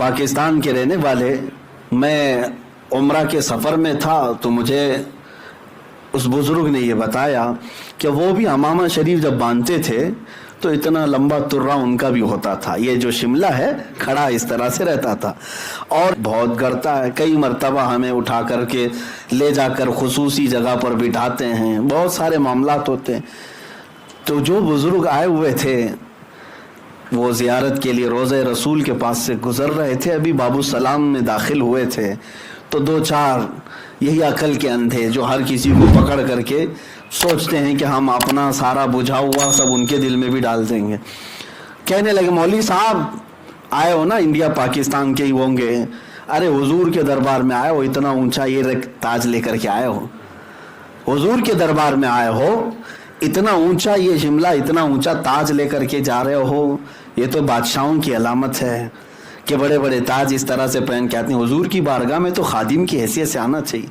پاکستان کے رہنے والے، میں عمرہ کے سفر میں تھا تو مجھے اس بزرگ نے یہ بتایا کہ وہ بھی امامہ شریف جب باندھتے تھے تو اتنا لمبا ترا ان کا بھی ہوتا تھا، یہ جو شملہ ہے کھڑا اس طرح سے رہتا تھا اور بہت گرتا ہے. کئی مرتبہ ہمیں اٹھا کر کے لے جا کر خصوصی جگہ پر بٹھاتے ہیں، بہت سارے معاملات ہوتے ہیں. تو جو بزرگ آئے ہوئے تھے وہ زیارت کے لیے روضہ رسول کے پاس سے گزر رہے تھے، ابھی باب السلام میں داخل ہوئے تھے تو دو چار یہی عقل کے اندھے جو ہر کسی کو پکڑ کر کے سوچتے ہیں کہ ہم اپنا سارا بجھا ہوا سب ان کے دل میں بھی ڈال دیں گے، کہنے لگے مولوی صاحب آئے ہو نا، انڈیا پاکستان کے ہی ہوں گے، ارے حضور کے دربار میں آئے ہو، اتنا اونچا یہ تاج لے کر کے آئے ہو، حضور کے دربار میں آئے ہو، اتنا اونچا یہ شملہ، اتنا اونچا تاج لے کر کے جا رہے ہو، یہ تو بادشاہوں کی علامت ہے کہ بڑے بڑے تاج اس طرح سے پہن کے آتے ہیں، حضور کی بارگاہ میں تو خادم کی حیثیت سے آنا چاہیے.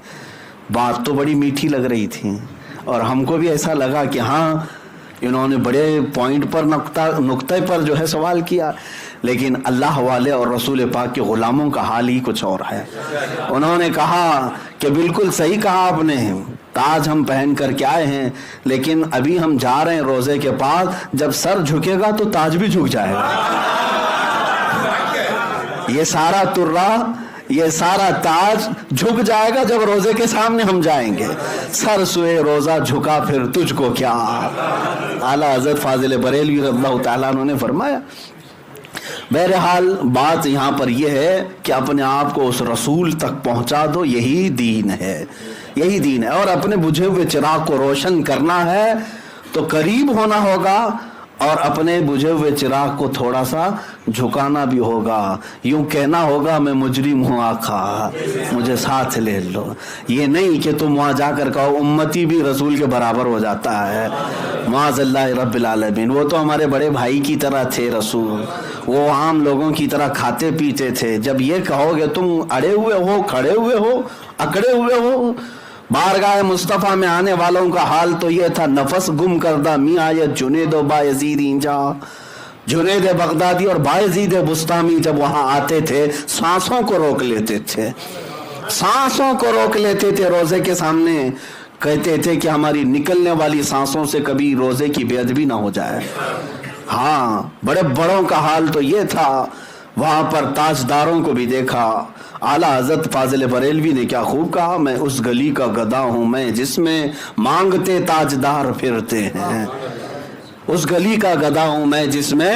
بات تو بڑی میٹھی لگ رہی تھی اور ہم کو بھی ایسا لگا کہ ہاں انہوں نے بڑے پوائنٹ پر نقطے پر جو ہے سوال کیا، لیکن اللہ والے اور رسول پاک کے غلاموں کا حال ہی کچھ اور ہے. انہوں نے کہا کہ بالکل صحیح کہا آپ نے، تاج ہم پہن کر کے آئے ہیں لیکن ابھی ہم جا رہے ہیں روزے کے پاس، جب سر جھکے گا تو تاج بھی جھک جائے گا. یہ سارا ترا، یہ سارا تاج جھک جائے گا جب روزے کے سامنے ہم جائیں گے. سر سوئے روزہ جھکا پھر تجھ کو کیا، اعلیٰ حضرت فاضل بریلوی رضی اللہ تعالیٰ عنہ نے فرمایا. بہرحال بات یہاں پر یہ ہے کہ اپنے آپ کو اس رسول تک پہنچا دو، یہی دین ہے، یہی دین ہے. اور اپنے بجھے ہوئے چراغ کو روشن کرنا ہے تو قریب ہونا ہوگا اور اپنے بجھے ہوئے چراغ کو تھوڑا سا جھکانا بھی ہوگا. یوں کہنا ہوگا میں مجرم ہوں آقا مجھے ساتھ لے لو، یہ نہیں کہ تم وہاں جا کر کہو امتی بھی رسول کے برابر ہو جاتا ہے. معاذ اللہ رب العالمین، وہ تو ہمارے بڑے بھائی کی طرح تھے رسول، وہ عام لوگوں کی طرح کھاتے پیتے تھے. جب یہ کہو گے تم اڑے ہوئے ہو، کھڑے ہوئے ہو، اکڑے ہوئے ہو، بارگاہ مصطفیٰ میں آنے والوں کا حال تو یہ تھا، نفس گم کردہ می آیت جنید و بایزید اینجا. جنید بغدادی اور بایزید بسطامی جب وہاں آتے تھے سانسوں کو روک لیتے تھے، سانسوں کو روک لیتے تھے روزے کے سامنے، کہتے تھے کہ ہماری نکلنے والی سانسوں سے کبھی روزے کی بے ادبی نہ ہو جائے. ہاں بڑے بڑوں کا حال تو یہ تھا. وہاں پر تاجداروں کو بھی دیکھا. اعلیٰ حضرت فاضل بریلوی نے کیا خوب کہا، میں اس گلی کا گدا ہوں میں جس میں مانگتے تاجدار پھرتے ہیں. اس گلی کا گدا ہوں میں جس میں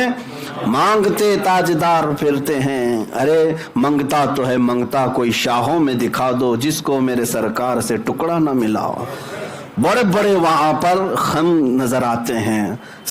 مانگتے تاجدار پھرتے ہیں. ارے منگتا تو ہے منگتا کوئی شاہوں میں دکھا دو، جس کو میرے سرکار سے ٹکڑا نہ ملا. بڑے بڑے وہاں پر خم نظر آتے ہیں.